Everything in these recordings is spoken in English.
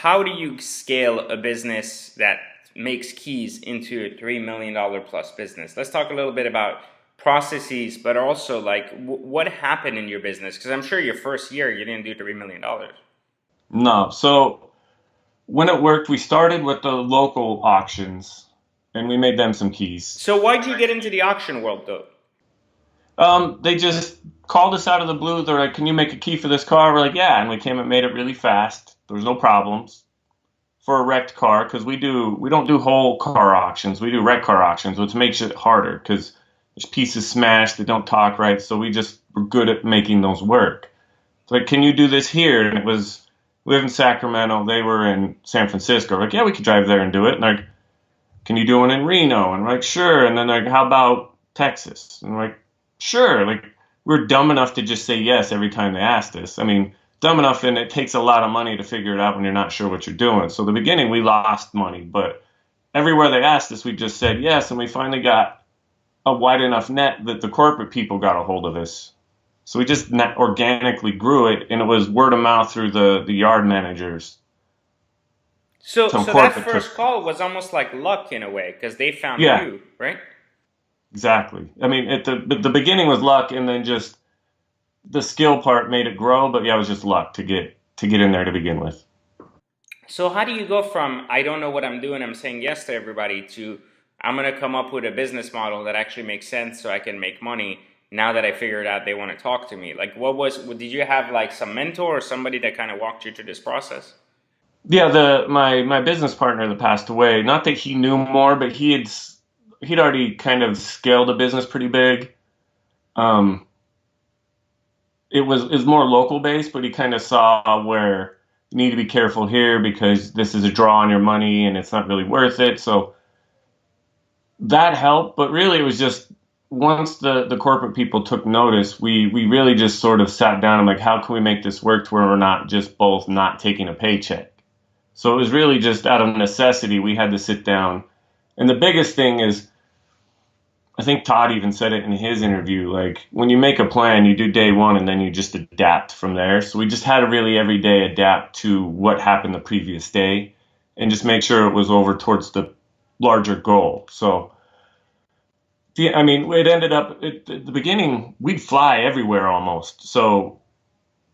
how do you scale a business that makes keys into a $3 million plus business? Let's talk a little bit about processes, but also like what happened in your business? Because I'm sure your first year you didn't do $3 million. No. So when it worked, we started with the local auctions and we made them some keys. So why'd you get into the auction world though? They just called us out of the blue. They're like, "Can you make a key for this car?" We're like, "Yeah," and we came and made it really fast. There was no problems for a wrecked car because we don't do whole car auctions. We do wrecked car auctions, which makes it harder because there's pieces smashed that don't talk right. So we just were good at making those work. It's like, "Can you do this here?" And it was we live in Sacramento. They were in San Francisco. We're like, "Yeah, we could drive there and do it." And like, "Can you do one in Reno?" And we're like, "Sure." And then like, "How about Texas?" And we're like, "Sure." Like we're dumb enough to just say yes every time they asked us. I mean, dumb enough, and it takes a lot of money to figure it out when you're not sure what you're doing. So the beginning we lost money, but everywhere they asked us, we just said yes, and we finally got a wide enough net that the corporate people got a hold of us. So we just organically grew it, and it was word of mouth through the yard managers. So Some that corporate took, first call was almost like luck in a way because they found yeah, you, right? exactly. I mean, at the beginning was luck, and then just the skill part made it grow. But yeah, it was just luck to get in there to begin with. So how do you go from I don't know what I'm doing, I'm saying yes to everybody to I'm gonna come up with a business model that actually makes sense so I can make money now that I figured out they want to talk to me? Like did you have like some mentor or somebody that kind of walked you through this process? Yeah, the my business partner that passed away. Not that he knew more, but he'd already kind of scaled a business pretty big. Um, it was more local based, but he kind of saw where you need to be careful here because this is a draw on your money and it's not really worth it. So that helped, but really it was just once the corporate people took notice, we really just sort of sat down and like, how can we make this work to where we're not just both not taking a paycheck? So it was really just out of necessity we had to sit down. And the biggest thing is I think Todd even said it in his interview. Like when you make a plan, you do day one and then you just adapt from there. So we just had to really every day adapt to what happened the previous day and just make sure it was over towards the larger goal. So, I mean, it ended up at the beginning, we'd fly everywhere almost. So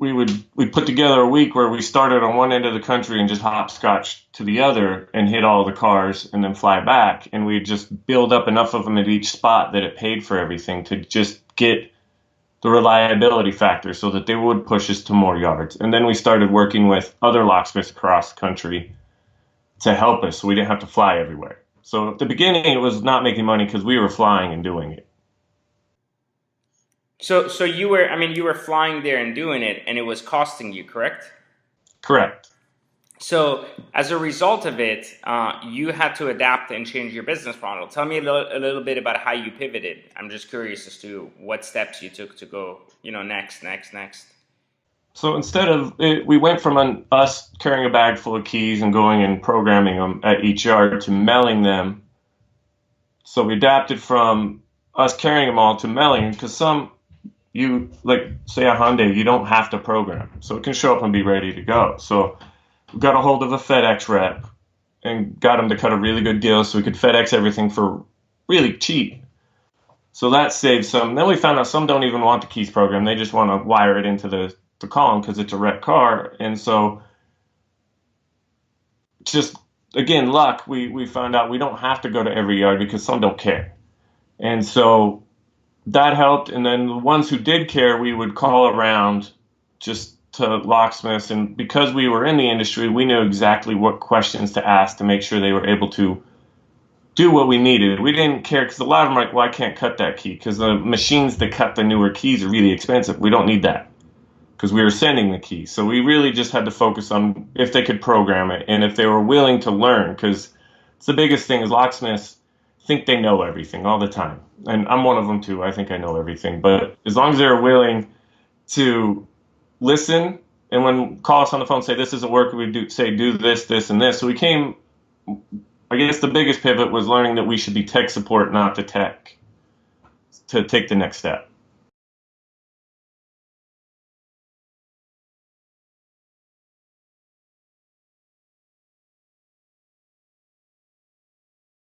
we'd put together a week where we started on one end of the country and just hopscotch to the other and hit all the cars and then fly back. And we'd just build up enough of them at each spot that it paid for everything to just get the reliability factor so that they would push us to more yards. And then we started working with other locksmiths across the country to help us so we didn't have to fly everywhere. So at the beginning, it was not making money because we were flying and doing it. So you were, I mean, you were flying there and doing it, and it was costing you, correct? Correct. So as a result of it, you had to adapt and change your business model. Tell me a little bit about how you pivoted. I'm just curious as to what steps you took to go, next. So instead of it, we went from us carrying a bag full of keys and going and programming them at each yard to mailing them. So we adapted from us carrying them all to mailing because some you like say a Hyundai, you don't have to program, so it can show up and be ready to go. So we got a hold of a FedEx rep and got him to cut a really good deal so we could FedEx everything for really cheap. So that saved some. Then we found out some don't even want the keys program; they just want to wire it into the column because it's a wrecked car. And so just again luck. We found out we don't have to go to every yard because some don't care, and so that helped. And then the ones who did care, we would call around just to locksmiths. And because we were in the industry, we knew exactly what questions to ask to make sure they were able to do what we needed. We didn't care because a lot of them are like, well, I can't cut that key because the machines that cut the newer keys are really expensive. We don't need that because we were sending the key. So we really just had to focus on if they could program it and if they were willing to learn, because it's the biggest thing is locksmiths think they know everything all the time. And I'm one of them too. I think I know everything. But as long as they're willing to listen and when call us on the phone, say this isn't working, we say do this, this, and this. So we came, I guess the biggest pivot was learning that we should be tech support, not the tech, to take the next step.